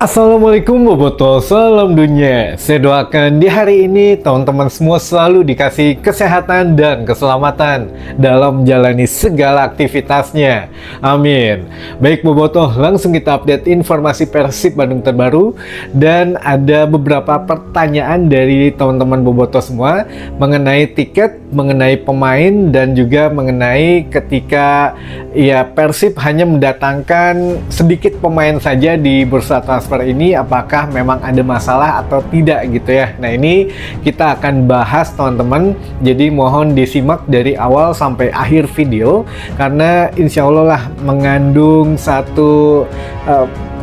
Assalamualaikum Boboto, salam dunia. Saya doakan di hari ini teman-teman semua selalu dikasih kesehatan dan keselamatan dalam menjalani segala aktivitasnya. Amin. Baik Boboto, langsung kita update informasi Persib Bandung terbaru. Dan ada beberapa pertanyaan dari teman-teman Boboto semua mengenai tiket, mengenai pemain, dan juga mengenai ketika ya Persib hanya mendatangkan sedikit pemain saja di bursa transfer ini, apakah memang ada masalah atau tidak gitu ya. Nah, ini kita akan bahas teman-teman, jadi mohon disimak dari awal sampai akhir video karena insya Allah lah mengandung satu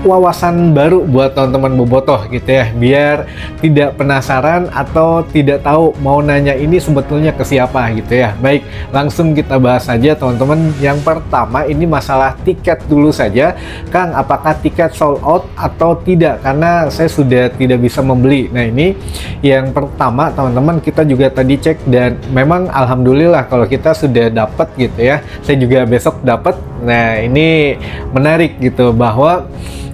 wawasan baru buat teman-teman bobotoh gitu ya, biar tidak penasaran atau tidak tahu mau nanya ini sebetulnya ke siapa gitu ya. Baik, langsung kita bahas saja teman-teman. Yang pertama ini masalah tiket dulu saja. Kang, apakah tiket sold out atau tidak? Karena saya sudah tidak bisa membeli. Nah, ini yang pertama teman-teman, kita juga tadi cek dan memang alhamdulillah kalau kita sudah dapat gitu ya. Saya juga besok dapat. Nah, ini menarik gitu bahwa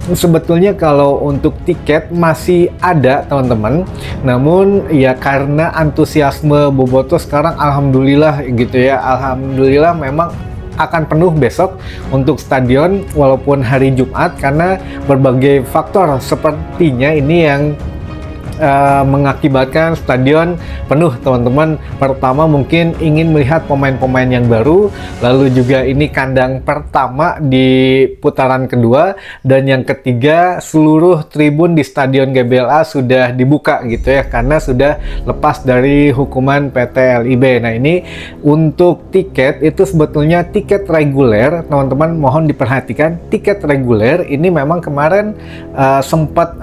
sebetulnya kalau untuk tiket masih ada teman-teman, namun ya karena antusiasme bobotoh sekarang alhamdulillah gitu ya, alhamdulillah memang akan penuh besok untuk stadion walaupun hari Jumat karena berbagai faktor sepertinya ini yang mengakibatkan stadion penuh teman-teman. Pertama mungkin ingin melihat pemain-pemain yang baru, lalu juga ini kandang pertama di putaran kedua, dan yang ketiga seluruh tribun di Stadion GBLA sudah dibuka gitu ya karena sudah lepas dari hukuman PT LIB. Nah, ini untuk tiket itu sebetulnya tiket reguler teman-teman, mohon diperhatikan tiket reguler ini memang kemarin sempat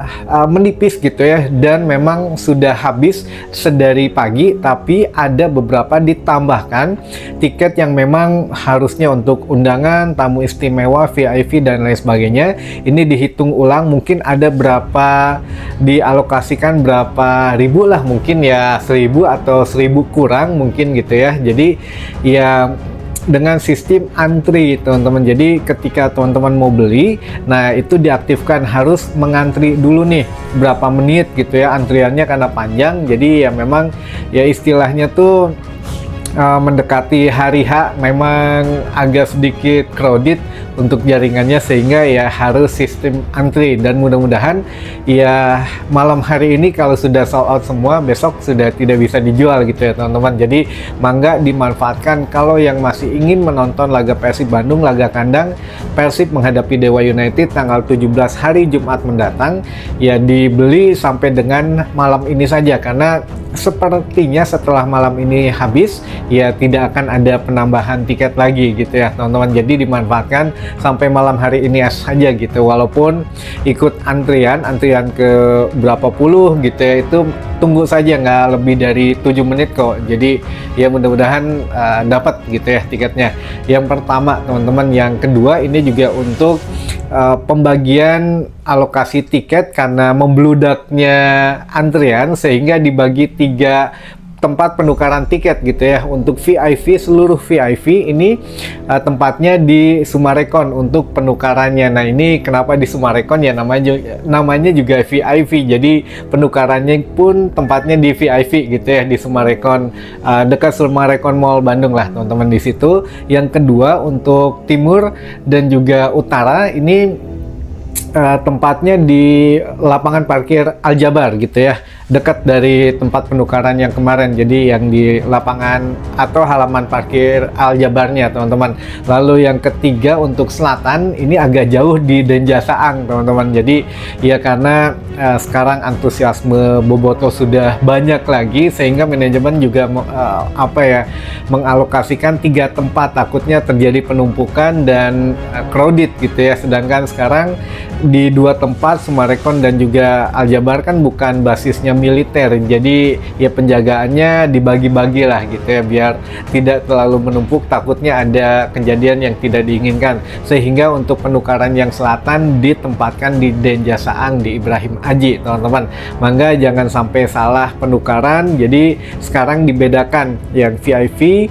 menipis gitu ya, dan memang sudah habis sedari pagi, tapi ada beberapa ditambahkan tiket yang memang harusnya untuk undangan, tamu istimewa, VIP dan lain sebagainya. Ini dihitung ulang, mungkin ada berapa dialokasikan, berapa ribu lah, mungkin ya 1000 atau 1000 kurang mungkin gitu ya. Jadi ya dengan sistem antri teman-teman, jadi ketika teman-teman mau beli, nah itu diaktifkan harus mengantri dulu nih berapa menit gitu ya, antriannya karena panjang. Jadi ya memang ya istilahnya tuh mendekati hari H memang agak sedikit crowded untuk jaringannya, sehingga ya harus sistem antri. Dan mudah-mudahan ya malam hari ini kalau sudah sold out semua, besok sudah tidak bisa dijual gitu ya teman-teman. Jadi mangga dimanfaatkan kalau yang masih ingin menonton laga Persib Bandung, laga kandang Persib menghadapi Dewa United tanggal 17 hari Jumat mendatang, ya dibeli sampai dengan malam ini saja karena sepertinya setelah malam ini habis ya tidak akan ada penambahan tiket lagi gitu ya teman-teman. Jadi dimanfaatkan sampai malam hari ini saja gitu, walaupun ikut antrian ke berapa puluh gitu ya, itu tunggu saja, nggak lebih dari 7 menit kok. Jadi ya mudah-mudahan dapat gitu ya tiketnya. Yang pertama teman-teman. Yang kedua ini juga untuk pembagian alokasi tiket karena membludaknya antrian, sehingga dibagi 3 tempat penukaran tiket gitu ya. Untuk VIP, seluruh VIP ini tempatnya di Sumarekon untuk penukarannya. Nah, ini kenapa di Sumarekon ya, namanya juga VIP, jadi penukarannya pun tempatnya di VIP gitu ya, di Sumarekon, dekat Sumarekon Mall Bandung lah teman-teman di situ. Yang kedua untuk timur dan juga utara ini tempatnya di lapangan parkir Aljabar gitu ya, dekat dari tempat penukaran yang kemarin, jadi yang di lapangan atau halaman parkir Aljabarnya teman-teman. Lalu yang ketiga untuk selatan ini agak jauh di Denjasaang teman-teman. Jadi ya karena sekarang antusiasme bobotoh sudah banyak lagi, sehingga manajemen juga mengalokasikan 3 tempat, takutnya terjadi penumpukan dan crowded gitu ya. Sedangkan sekarang di 2 tempat, Sumarekon dan juga Aljabar kan bukan basisnya militer, jadi ya penjagaannya dibagi-bagi lah gitu ya, biar tidak terlalu menumpuk, takutnya ada kejadian yang tidak diinginkan. Sehingga untuk penukaran yang selatan ditempatkan di Denjasaang di Ibrahim Aji teman-teman. Mangga jangan sampai salah penukaran. Jadi sekarang dibedakan, yang VIP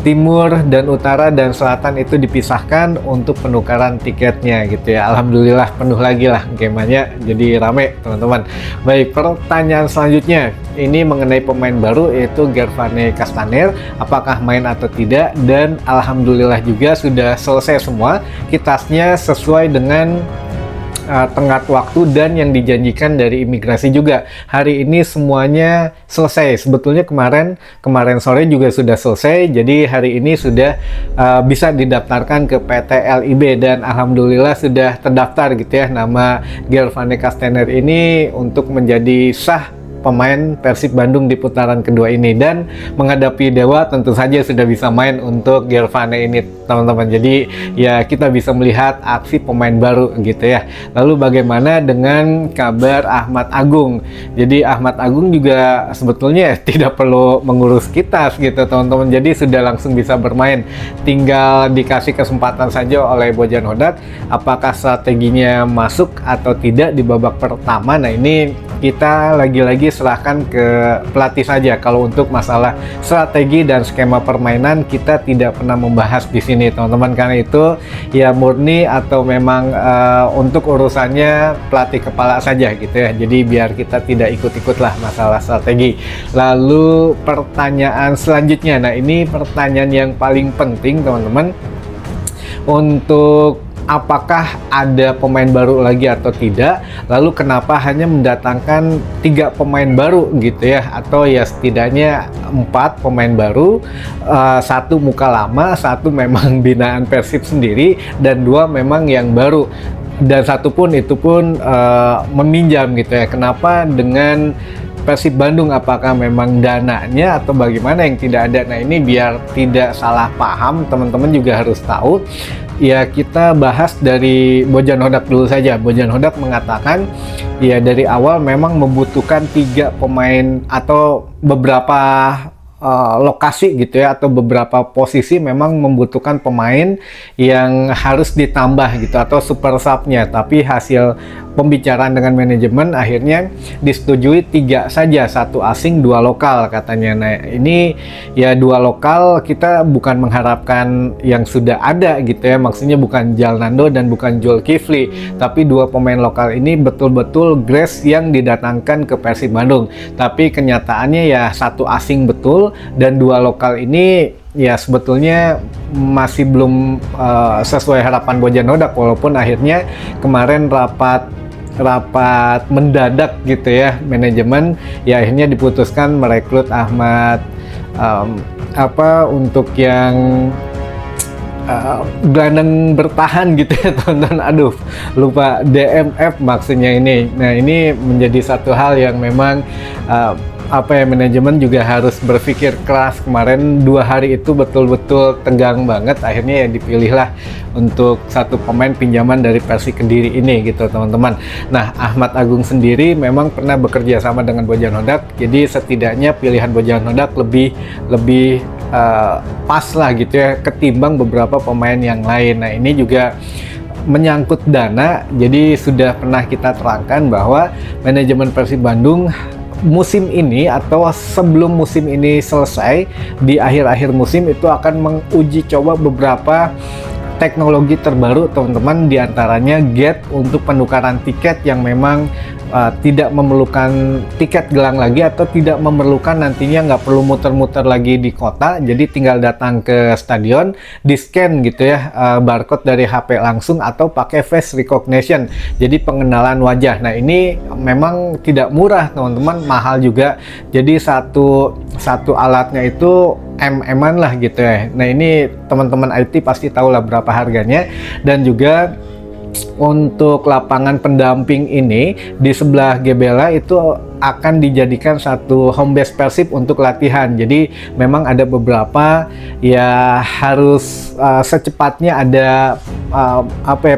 timur dan utara dan selatan itu dipisahkan untuk penukaran tiketnya gitu ya. Alhamdulillah penuh lagi lah gamenya, jadi rame teman-teman. Baik, pertanyaan selanjutnya ini mengenai pemain baru yaitu Gervane Castaner, apakah main atau tidak, dan alhamdulillah juga sudah selesai semua kitasnya sesuai dengan tenggat waktu dan yang dijanjikan dari imigrasi juga. Hari ini semuanya selesai. Sebetulnya kemarin sore juga sudah selesai. Jadi hari ini sudah bisa didaftarkan ke PT LIB dan alhamdulillah sudah terdaftar gitu ya nama Gervane Castaner ini untuk menjadi sah pemain Persib Bandung di putaran kedua ini. Dan menghadapi Dewa tentu saja sudah bisa main untuk Gervane ini teman-teman. Jadi ya kita bisa melihat aksi pemain baru gitu ya. Lalu bagaimana dengan kabar Ahmad Agung? Jadi Ahmad Agung juga sebetulnya tidak perlu mengurus kitas gitu teman-teman. Jadi sudah langsung bisa bermain, tinggal dikasih kesempatan saja oleh Bojan Hodak apakah strateginya masuk atau tidak di babak pertama. Nah ini kita lagi-lagi serahkan ke pelatih saja. Kalau untuk masalah strategi dan skema permainan kita tidak pernah membahas di sini teman-teman, karena itu ya murni atau memang untuk urusannya pelatih kepala saja gitu ya. Jadi biar kita tidak ikut-ikut lah masalah strategi. Lalu pertanyaan selanjutnya, nah ini pertanyaan yang paling penting teman-teman, untuk apakah ada pemain baru lagi atau tidak, lalu kenapa hanya mendatangkan 3 pemain baru gitu ya, atau ya setidaknya 4 pemain baru, 1 muka lama, 1 memang binaan Persib sendiri, dan 2 memang yang baru, dan 1 pun itu pun meminjam gitu ya. Kenapa dengan Persib Bandung, apakah memang dananya atau bagaimana yang tidak ada? Nah ini biar tidak salah paham teman-teman juga harus tahu ya, kita bahas dari Bojan Hodak dulu saja. Bojan Hodak mengatakan ya dari awal memang membutuhkan 3 pemain atau beberapa lokasi gitu ya, atau beberapa posisi memang membutuhkan pemain yang harus ditambah gitu atau super sub-nya, tapi hasil pembicaraan dengan manajemen akhirnya disetujui 3 saja, 1 asing 2 lokal katanya. Nah ini ya 2 lokal kita bukan mengharapkan yang sudah ada gitu ya, maksudnya bukan Jalnando dan bukan Zulkifli, tapi 2 pemain lokal ini betul-betul grace yang didatangkan ke Persib Bandung. Tapi kenyataannya ya 1 asing betul, dan 2 lokal ini ya sebetulnya masih belum sesuai harapan Bojan Hodak, walaupun akhirnya kemarin rapat mendadak gitu ya manajemen, ya akhirnya diputuskan merekrut Ahmad untuk yang gelandang bertahan gitu ya teman-teman. Aduh lupa, DMF maksudnya ini. Nah ini menjadi satu hal yang memang manajemen juga harus berpikir keras. Kemarin 2 hari itu betul-betul tegang banget, akhirnya ya dipilihlah untuk 1 pemain pinjaman dari Persik Kediri ini gitu teman-teman. Nah Ahmad Agung sendiri memang pernah bekerja sama dengan Bojan Hodak, jadi setidaknya pilihan Bojan Hodak lebih pas lah gitu ya ketimbang beberapa pemain yang lain. Nah ini juga menyangkut dana, jadi sudah pernah kita terangkan bahwa manajemen Persib Bandung musim ini atau sebelum musim ini selesai, di akhir-akhir musim itu akan menguji coba beberapa teknologi terbaru teman-teman, diantaranya gate untuk penukaran tiket yang memang tidak memerlukan tiket gelang lagi, atau tidak memerlukan nantinya nggak perlu muter-muter lagi di kota, jadi tinggal datang ke stadion, di scan gitu ya barcode dari HP langsung, atau pakai face recognition, jadi pengenalan wajah. Nah ini memang tidak murah teman-teman, mahal juga, jadi satu alatnya itu MM-an lah gitu ya. Nah ini teman-teman IT pasti tahu lah berapa harganya. Dan juga untuk lapangan pendamping ini di sebelah Gebela itu akan dijadikan satu home base Persib untuk latihan. Jadi memang ada beberapa ya harus secepatnya ada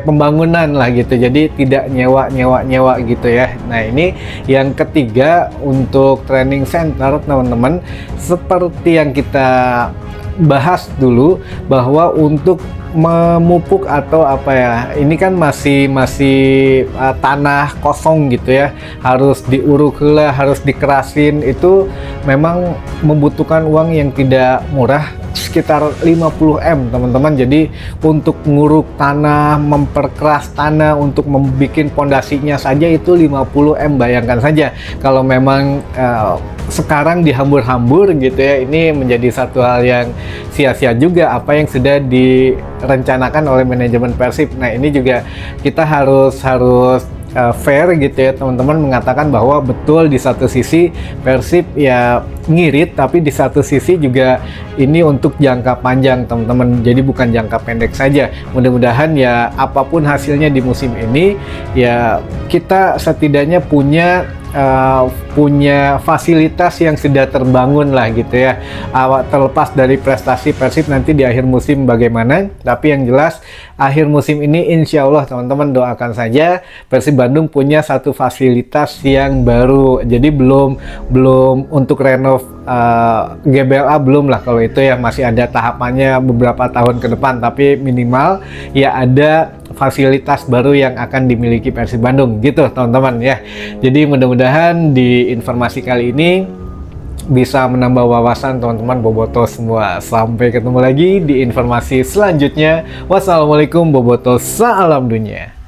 pembangunan lah gitu. Jadi tidak nyewa gitu ya. Nah ini yang ketiga untuk training center teman-teman, seperti yang kita bahas dulu bahwa untuk memupuk atau ini kan masih tanah kosong gitu ya, harus diuruk lah, harus dikerasin, itu memang membutuhkan uang yang tidak murah, sekitar 50M teman-teman. Jadi untuk nguruk tanah, memperkeras tanah, untuk membuat pondasinya saja itu 50M. Bayangkan saja kalau memang sekarang dihambur-hambur gitu ya, ini menjadi satu hal yang sia-sia juga apa yang sudah direncanakan oleh manajemen Persib. Nah ini juga kita harus fair gitu ya teman-teman, mengatakan bahwa betul di satu sisi Persib ya ngirit, tapi di satu sisi juga ini untuk jangka panjang teman-teman, jadi bukan jangka pendek saja. Mudah-mudahan ya apapun hasilnya di musim ini ya kita setidaknya punya fasilitas yang sudah terbangun lah gitu ya. Terlepas dari prestasi Persib nanti di akhir musim bagaimana, tapi yang jelas akhir musim ini insya Allah teman-teman doakan saja Persib Bandung punya satu fasilitas yang baru. Jadi belum untuk renov GBLA belum lah, kalau itu ya masih ada tahapannya beberapa tahun ke depan, tapi minimal ya ada fasilitas baru yang akan dimiliki Persib Bandung gitu teman-teman ya. Jadi mudah-mudahan di informasi kali ini bisa menambah wawasan teman-teman boboto semua. Sampai ketemu lagi di informasi selanjutnya. Wassalamualaikum boboto, salam dunia.